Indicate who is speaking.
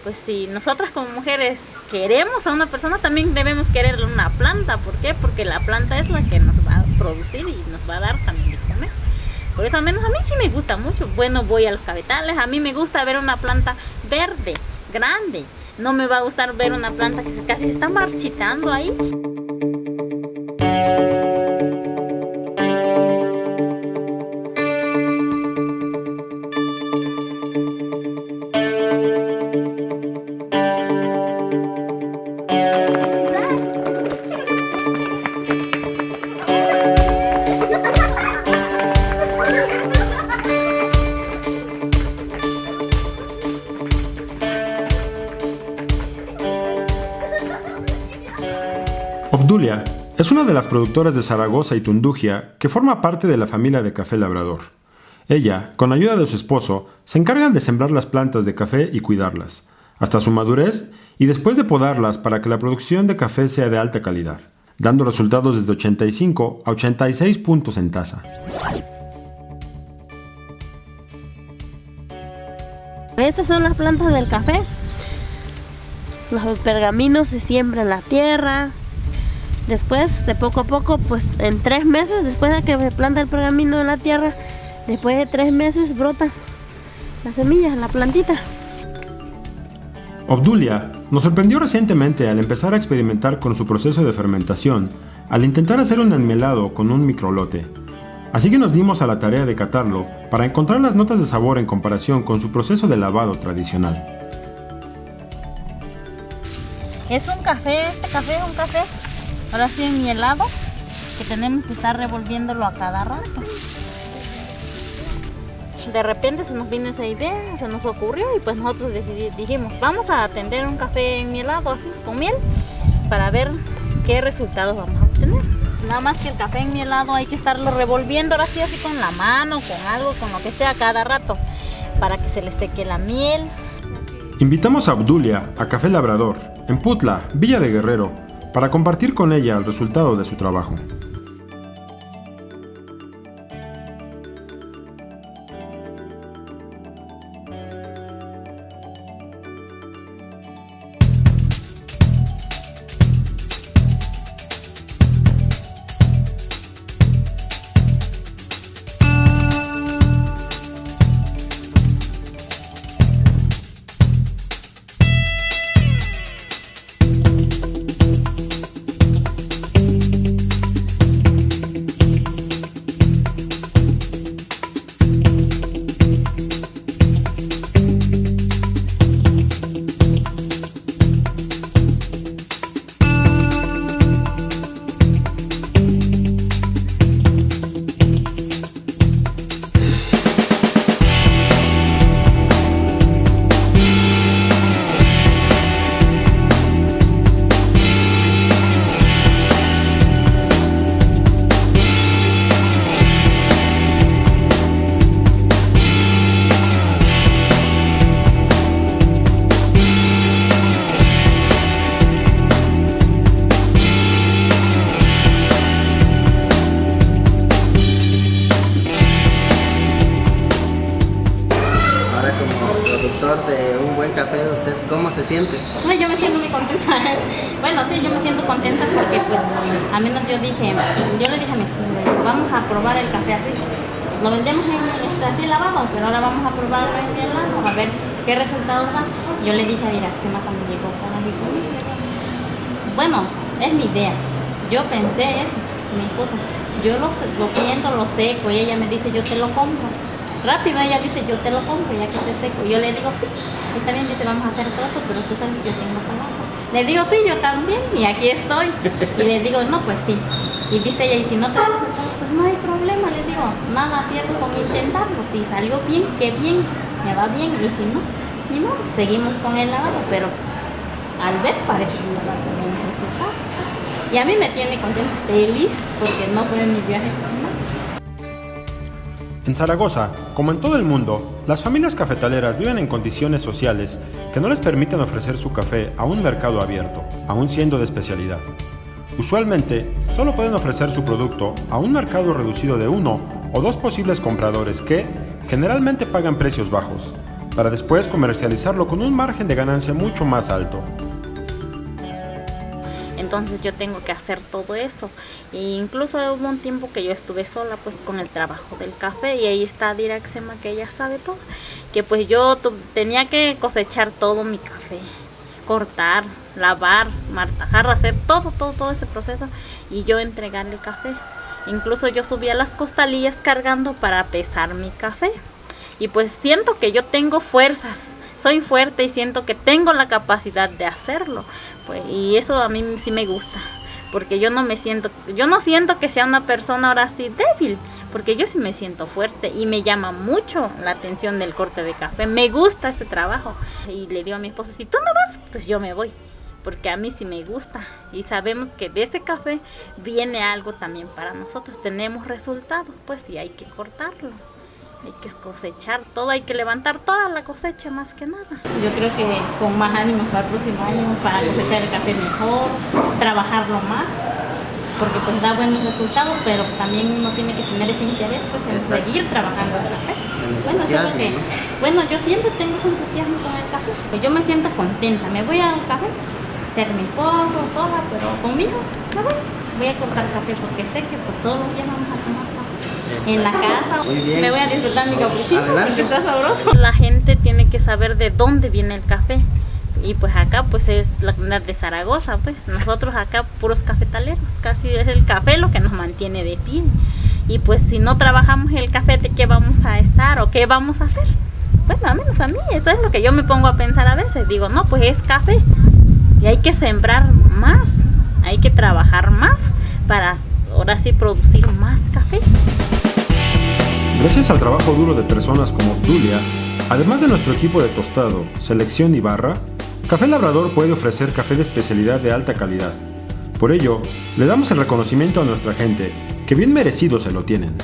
Speaker 1: Pues si nosotras como mujeres queremos a una persona, también debemos quererle una planta. ¿Por qué? Porque la planta es la que nos va a producir y nos va a dar también de comer. Por eso al menos a mí sí me gusta mucho. Bueno, voy a los cafetales, a mí me gusta ver una planta verde, grande. No me va a gustar ver una planta que casi se está marchitando ahí.
Speaker 2: Obdulia es una de las productoras de Zaragoza y Tundugia que forma parte de la familia de café labrador. Ella, con ayuda de su esposo, se encargan de sembrar las plantas de café y cuidarlas, hasta su madurez y después de podarlas para que la producción de café sea de alta calidad, dando resultados desde 85 a 86 puntos en taza.
Speaker 3: Estas son las plantas del café. Los pergaminos se siembran en la tierra. Después, de poco a poco, pues en 3 meses, después de que se planta el pergamino en la tierra, después de 3 meses brota la semilla, la plantita.
Speaker 2: Obdulia nos sorprendió recientemente al empezar a experimentar con su proceso de fermentación, al intentar hacer un enmelado con un microlote. Así que nos dimos a la tarea de catarlo para encontrar las notas de sabor en comparación con su proceso de lavado tradicional.
Speaker 1: Es un café, este café es un café, ahora sí en mi helado, que tenemos que estar revolviéndolo a cada rato. De repente se nos vino esa idea, se nos ocurrió y pues nosotros dijimos, vamos a atender un café en mi helado así, con miel, para ver qué resultados vamos a obtener. Nada más que el café en mi helado hay que estarlo revolviendo ahora sí, así con la mano, con algo, con lo que sea cada rato, para que se le seque la miel.
Speaker 2: Invitamos a Obdulia a Café Labrador, en Putla, Villa de Guerrero, para compartir con ella el resultado de su trabajo.
Speaker 4: De un buen café, ¿usted cómo se siente?
Speaker 1: No, yo me siento muy contenta. Bueno, sí, yo me siento contenta porque pues al menos yo le dije a mi esposo, vamos a probar el café así. Lo vendemos así lavado, pero ahora vamos a probarlo en el helado, a ver qué resultados da. Yo le dije a Iraxema cuando llegó para mi comida. Bueno, es mi idea. Yo pensé eso, mi esposo. Yo lo piento, lo seco y ella me dice, yo te lo compro. Rápido ella dice, yo te lo compro ya que esté seco. Yo le digo, sí, está bien, dice, vamos a hacer trato, pero tú sabes que yo tengo trabajo. Le digo, sí, yo también, y aquí estoy. Y le digo, no, pues sí. Y dice ella, y si no te da resultado, pues no hay problema. Le digo, nada pierdo con intentarlo. Si salió bien, qué bien, me va bien. Y si no, ni modo, seguimos con el lavado, pero al ver parece que no va a tener un resultado. Y a mí me tiene contenta, feliz, porque no fue mi viaje con nada.
Speaker 2: En Zaragoza, como en todo el mundo, las familias cafetaleras viven en condiciones sociales que no les permiten ofrecer su café a un mercado abierto, aun siendo de especialidad. Usualmente, solo pueden ofrecer su producto a un mercado reducido de 1 o 2 posibles compradores que, generalmente, pagan precios bajos, para después comercializarlo con un margen de ganancia mucho más alto.
Speaker 1: Entonces yo tengo que hacer todo eso. E incluso hubo un tiempo que yo estuve sola pues con el trabajo del café, y ahí está Diraxema, que ella sabe todo, que pues yo tenía que cosechar todo mi café, cortar, lavar, martajar, hacer todo ese proceso, y yo entregarle el café. Incluso yo subía las costalillas cargando para pesar mi café, y pues siento que yo tengo fuerzas, soy fuerte y siento que tengo la capacidad de hacerlo, pues, y eso a mí sí me gusta, porque yo no siento que sea una persona ahora sí débil, porque yo sí me siento fuerte y me llama mucho la atención del corte de café, me gusta este trabajo. Y le digo a mi esposo, si tú no vas, pues yo me voy, porque a mí sí me gusta, y sabemos que de ese café viene algo también para nosotros, tenemos resultados, pues, y hay que cortarlo. Hay que cosechar todo, hay que levantar toda la cosecha más que nada. Yo creo que con más ánimos para el próximo año, para cosechar el café mejor, trabajarlo más, porque pues da buenos resultados, pero también uno tiene que tener ese interés pues en seguir trabajando el café. Bueno, yo siempre tengo ese entusiasmo con el café. Yo me siento contenta, me voy al café, ser mi esposo, sola, pero conmigo, voy a cortar café porque sé que pues todos los días vamos a tomar café. En la casa.
Speaker 4: Muy bien.
Speaker 1: Me voy a disfrutar mi capuchino
Speaker 4: Adelante.
Speaker 1: porque está sabroso. La gente tiene que saber de dónde viene el café, y pues acá pues es la comunidad de Zaragoza, pues nosotros acá puros cafetaleros, casi es el café lo que nos mantiene de pie, y pues si no trabajamos el café, ¿de qué vamos a estar o qué vamos a hacer? Bueno, al menos a mí eso es lo que yo me pongo a pensar a veces, digo, no, pues es café y hay que sembrar más, hay que trabajar más para ahora sí producir más café.
Speaker 2: Gracias al trabajo duro de personas como Obdulia, además de nuestro equipo de tostado, selección y barra, Café Labrador puede ofrecer café de especialidad de alta calidad. Por ello, le damos el reconocimiento a nuestra gente, que bien merecido se lo tienen.